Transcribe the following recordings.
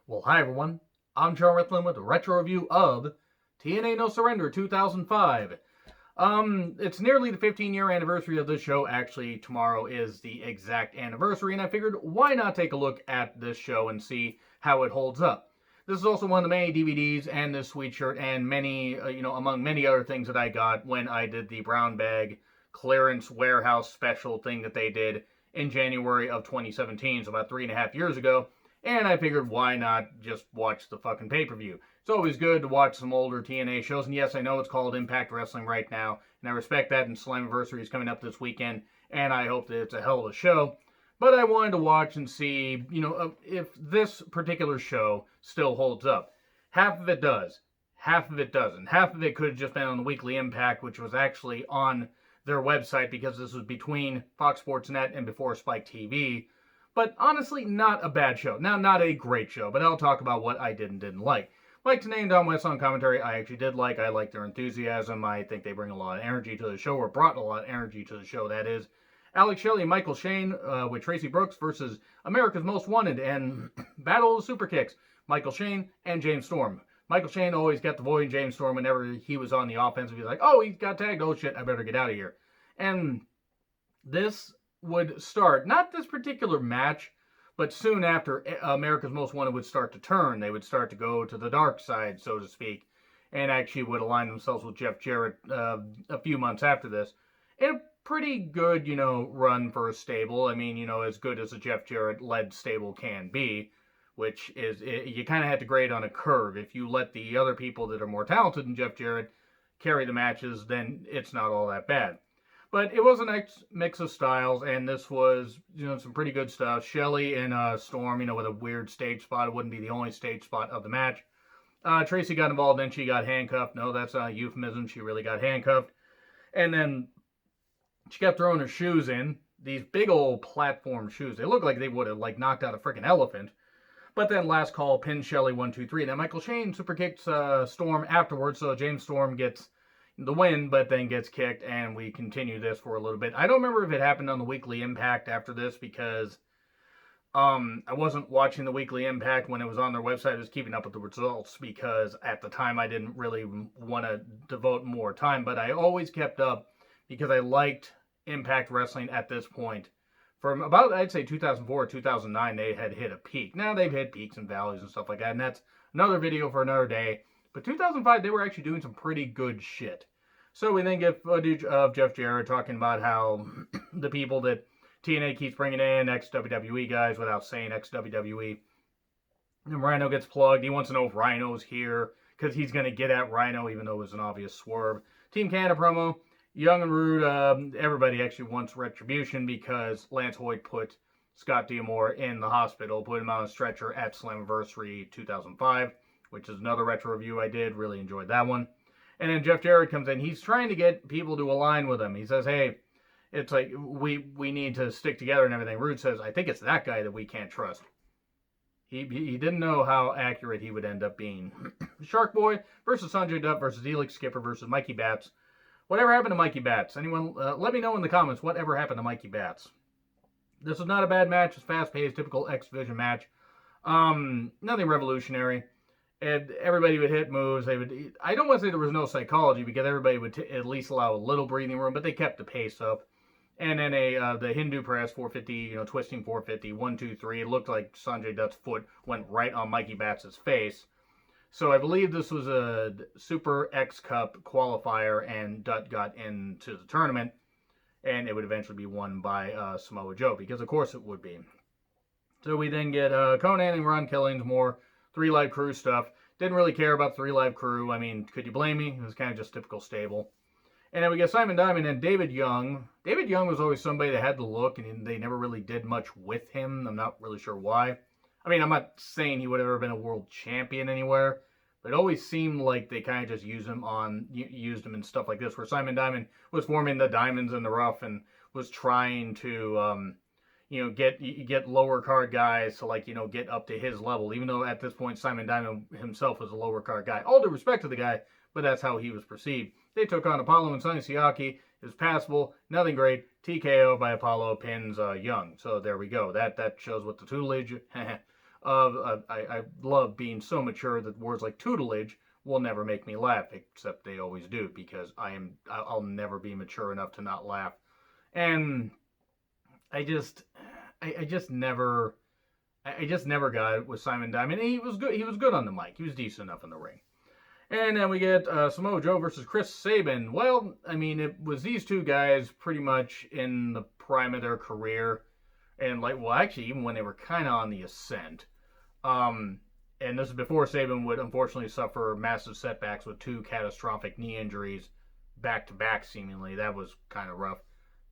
Well, hi everyone. I'm John Ritlin with a retro review of TNA No Surrender 2005. It's nearly the 15-year anniversary of this show. Actually, tomorrow is the exact anniversary, and I figured why not take a look at this show and see how it holds up. This is also one of the many DVDs and this sweet shirt and many, among many other things that I got when I did the brown bag clearance warehouse special thing that they did in January of 2017, so about 3.5 years ago. And I figured, why not just watch the fucking pay-per-view? It's always good to watch some older TNA shows. And yes, I know it's called Impact Wrestling right now. And I respect that. And Slammiversary is coming up this weekend. And I hope that it's a hell of a show. But I wanted to watch and see, if this particular show still holds up. Half of it does. Half of it doesn't. Half of it could have just been on the Weekly Impact, which was actually on their website because this was between Fox Sports Net and before Spike TV. But honestly, not a bad show. Now, not a great show, but I'll talk about what I did and didn't like. Mike Tenay and Don West on commentary, I actually did like. I like their enthusiasm. I think they bring a lot of energy to the show, or brought a lot of energy to the show, that is. Alex Shelley and Michael Shane with Tracy Brooks versus America's Most Wanted and Battle of the Super Kicks. Michael Shane and James Storm. Michael Shane always got the void in James Storm whenever he was on the offensive. He was like, oh, he got tagged. Oh, shit, I better get out of here. And this would start, not this particular match, but soon after, America's Most Wanted would start to turn. They would start to go to the dark side, so to speak, and actually would align themselves with Jeff Jarrett a few months after this. And a pretty good, run for a stable. I mean, as good as a Jeff Jarrett-led stable can be, which is, you kind of had to grade on a curve. If you let the other people that are more talented than Jeff Jarrett carry the matches, then it's not all that bad. But it was a nice mix of styles, and this was, some pretty good stuff. Shelley and Storm, with a weird stage spot. It wouldn't be the only stage spot of the match. Tracy got involved, and she got handcuffed. No, that's not a euphemism. She really got handcuffed. And then she kept throwing her shoes in. These big old platform shoes. They look like they would have, knocked out a freaking elephant. But then last call, pinned Shelley 1, 2, 3. Now Michael Shane super kicks Storm afterwards, so James Storm gets the win, but then gets kicked, and we continue this for a little bit. I don't remember if it happened on the Weekly Impact after this, because I wasn't watching the Weekly Impact when it was on their website. I was keeping up with the results, because at the time I didn't really want to devote more time, but I always kept up because I liked Impact Wrestling at this point. From about, I'd say, 2004 or 2009, they had hit a peak. Now they've hit peaks and valleys and stuff like that, and that's another video for another day. But 2005, they were actually doing some pretty good shit. So we then get footage of Jeff Jarrett talking about how the people that TNA keeps bringing in, ex-WWE guys, without saying ex-WWE. And Rhino gets plugged. He wants to know if Rhino's here, because he's going to get at Rhino, even though it was an obvious swerve. Team Canada promo. Young and Rude, everybody actually wants retribution because Lance Hoyt put Scott D'Amore in the hospital, put him on a stretcher at Slammiversary 2005. Which is another retro review I did. Really enjoyed that one. And then Jeff Jarrett comes in. He's trying to get people to align with him. He says, hey, it's like, we need to stick together and everything. Rude says, I think it's that guy that we can't trust. He didn't know how accurate he would end up being. Shark Boy versus Sanjay Dutt versus Elix Skipper versus Mikey Batts. Whatever happened to Mikey Batts? Anyone, let me know in the comments whatever happened to Mikey Batts. This was not a bad match. It's fast-paced, typical X-Division match. Nothing revolutionary. And everybody would hit moves. They would. I don't want to say there was no psychology, because everybody would at least allow a little breathing room, but they kept the pace up. And then the Hindu press 450, twisting 450, 1, 2, 3. It looked like Sanjay Dutt's foot went right on Mikey Batts' face. So I believe this was a Super X Cup qualifier, and Dutt got into the tournament, and it would eventually be won by Samoa Joe, because of course it would be. So we then get Conan and Ron Killings, more 3 Live Crew stuff. Didn't really care about 3 Live Crew. I mean, could you blame me? It was kind of just typical stable. And then we get Simon Diamond and David Young. David Young was always somebody that had the look, and they never really did much with him. I'm not really sure why. I mean, I'm not saying he would have ever been a world champion anywhere, but it always seemed like they kind of just used him in stuff like this, where Simon Diamond was forming the Diamonds in the Rough and was trying to get lower card guys to get up to his level, even though at this point Simon Diamond himself was a lower card guy. All due respect to the guy, but that's how he was perceived. They took on Apollo and Sonny Siaki. It was passable, nothing great. TKO by Apollo pins Young. So there we go. That shows what the tutelage I love being so mature that words like tutelage will never make me laugh, except they always do, because I'll never be mature enough to not laugh. And I just I just never got it with Simon Diamond. He was good. He was good on the mic. He was decent enough in the ring. And then we get Samoa Joe versus Chris Sabin. Well, I mean, it was these two guys pretty much in the prime of their career, and actually, even when they were kind of on the ascent. And this is before Sabin would unfortunately suffer massive setbacks with 2 catastrophic knee injuries back to back. Seemingly, that was kind of rough.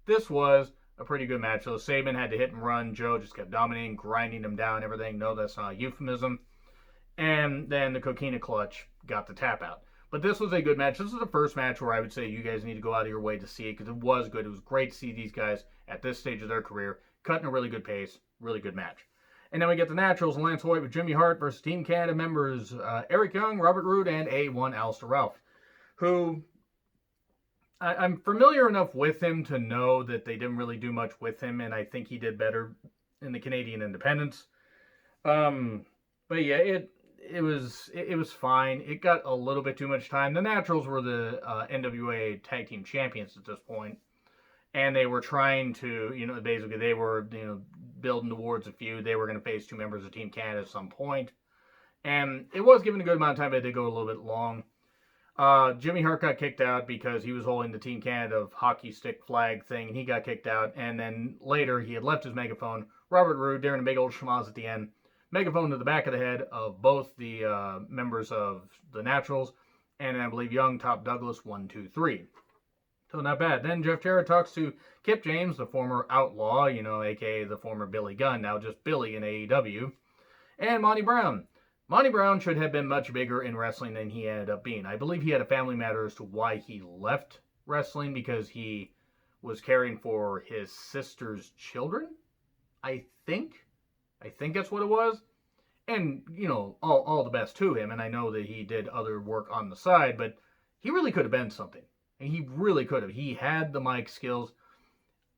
This was a pretty good match. So Sabin had to hit and run. Joe just kept dominating, grinding him down, everything. No, that's not a euphemism. And then the Coquina Clutch got the tap out. But this was a good match. This is the first match where I would say you guys need to go out of your way to see it, because it was good. It was great to see these guys at this stage of their career cutting a really good pace. Really good match. And then we get the Naturals, Lance Hoyt with Jimmy Hart versus Team Canada members Eric Young, Robert Roode, and A1 Alistair Ralph, who I'm familiar enough with him to know that they didn't really do much with him, and I think he did better in the Canadian independents. But yeah, it was fine. It got a little bit too much time. The Naturals were the NWA Tag Team Champions at this point, and they were trying to, basically they were, building towards a feud. They were going to face 2 members of Team Canada at some point, and it was given a good amount of time, but it did go a little bit long. Jimmy Hart got kicked out because he was holding the Team Canada hockey stick flag thing, and he got kicked out. And then later, he had left his megaphone. Robert Roode, during a big old schmoz at the end, megaphone to the back of the head of both the members of the Naturals, and I believe Young topped Douglas 1, 2, 3. So not bad. Then Jeff Jarrett talks to Kip James, the former Outlaw, aka the former Billy Gunn, now just Billy in AEW, and Monty Brown. Monty Brown should have been much bigger in wrestling than he ended up being. I believe he had a family matter as to why he left wrestling, because he was caring for his sister's children. I think that's what it was. And, all the best to him. And I know that he did other work on the side, but he really could have been something. And he really could have. He had the mic skills.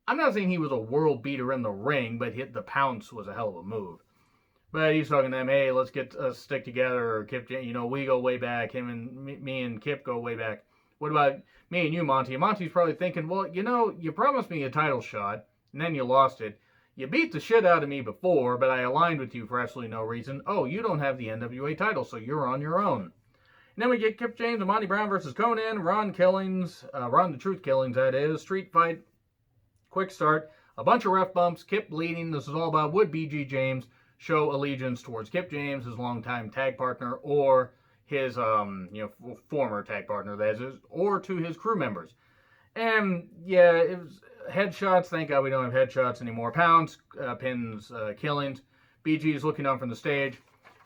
I'm not saying he was a world beater in the ring, but the pounce was a hell of a move. But he's talking to them, hey, let's get us stick together. Or Kip, we go way back. Him and me and Kip go way back. What about me and you, Monty? And Monty's probably thinking, well, you promised me a title shot, and then you lost it. You beat the shit out of me before, but I aligned with you for absolutely no reason. Oh, you don't have the NWA title, so you're on your own. And then we get Kip James and Monty Brown versus Konnan, Ron the Truth Killings, that is, street fight, quick start, a bunch of ref bumps, Kip bleeding. This is all about would BG James show allegiance towards Kip James, his longtime tag partner, or his former tag partner, that is, or to his crew members. And yeah, it was headshots. Thank God we don't have headshots anymore. Pounds, pins, killings. BG's looking on from the stage,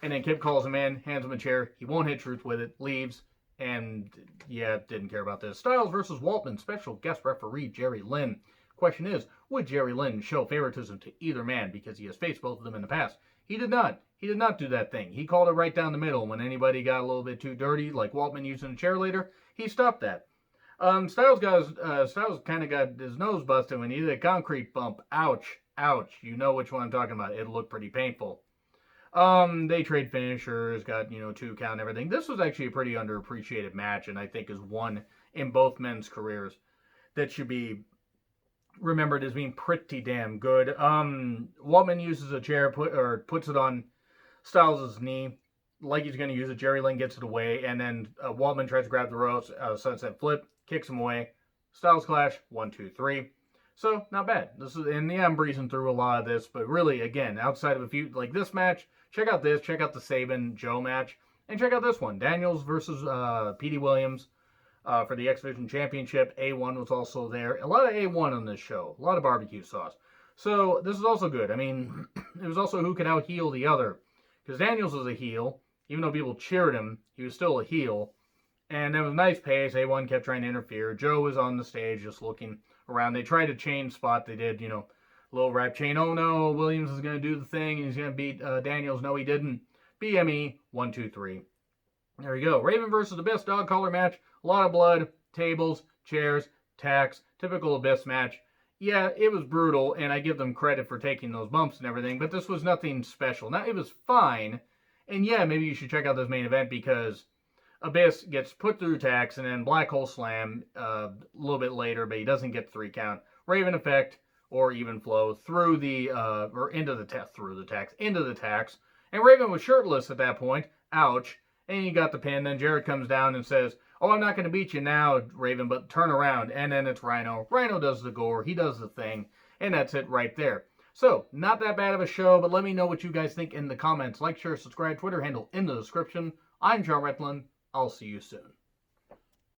and then Kip calls him in, hands him a chair. He won't hit Truth with it, leaves, and yeah, didn't care about this. Styles versus Waltman, special guest referee Jerry Lynn. Question is, would Jerry Lynn show favoritism to either man because he has faced both of them in the past? He did not. He did not do that thing. He called it right down the middle. When anybody got a little bit too dirty, like Waltman using a chair later, he stopped that. Styles kind of got his nose busted when he did a concrete bump. Ouch, ouch. You know which one I'm talking about. It looked pretty painful. They trade finishers, got 2 count and everything. This was actually a pretty underappreciated match, and I think is one in both men's careers that should be remembered as being pretty damn good. Waltman uses a chair, puts it on Styles' knee like he's going to use it. Jerry Lynn gets it away, and then Waltman tries to grab the ropes, sunset flip, kicks him away. Styles clash, 1, 2, 3. So, not bad. I'm breezing through a lot of this, but really, again, outside of a few, like this match, check out this, check out the Sabin-Joe match, and check out this one, Daniels versus Petey Williams for the X Division Championship. A1 was also there. A lot of A1 on this show, a lot of barbecue sauce. So, this is also good. I mean, it was also who could out-heel the other, because Daniels was a heel. Even though people cheered him, he was still a heel. And there was a nice pace. A1 kept trying to interfere. Joe was on the stage just looking around. They tried to chain spot. They did, little rap chain. Oh no, Williams is going to do the thing. And he's going to beat Daniels. No, he didn't. BME, 1, 2, 3. There you go. Raven versus Abyss dog collar match. A lot of blood, tables, chairs, tacks. Typical Abyss match. yeah, it was brutal, and I give them credit for taking those bumps and everything, but this was nothing special. Now, it was fine, and yeah, maybe you should check out this main event because Abyss gets put through tax, and then Black Hole Slam a little bit later, but he doesn't get the 3 count. Raven Effect or Even Flow through the or into the tax, and Raven was shirtless at that point. Ouch! And you got the pin. Then Jarrett comes down and says, "Oh, I'm not going to beat you now, Raven, but turn around." And then it's Rhino. Rhino does the gore. He does the thing, and that's it right there. So, not that bad of a show, but let me know what you guys think in the comments. Like, share, subscribe, Twitter handle in the description. I'm John Rethlin. I'll see you soon.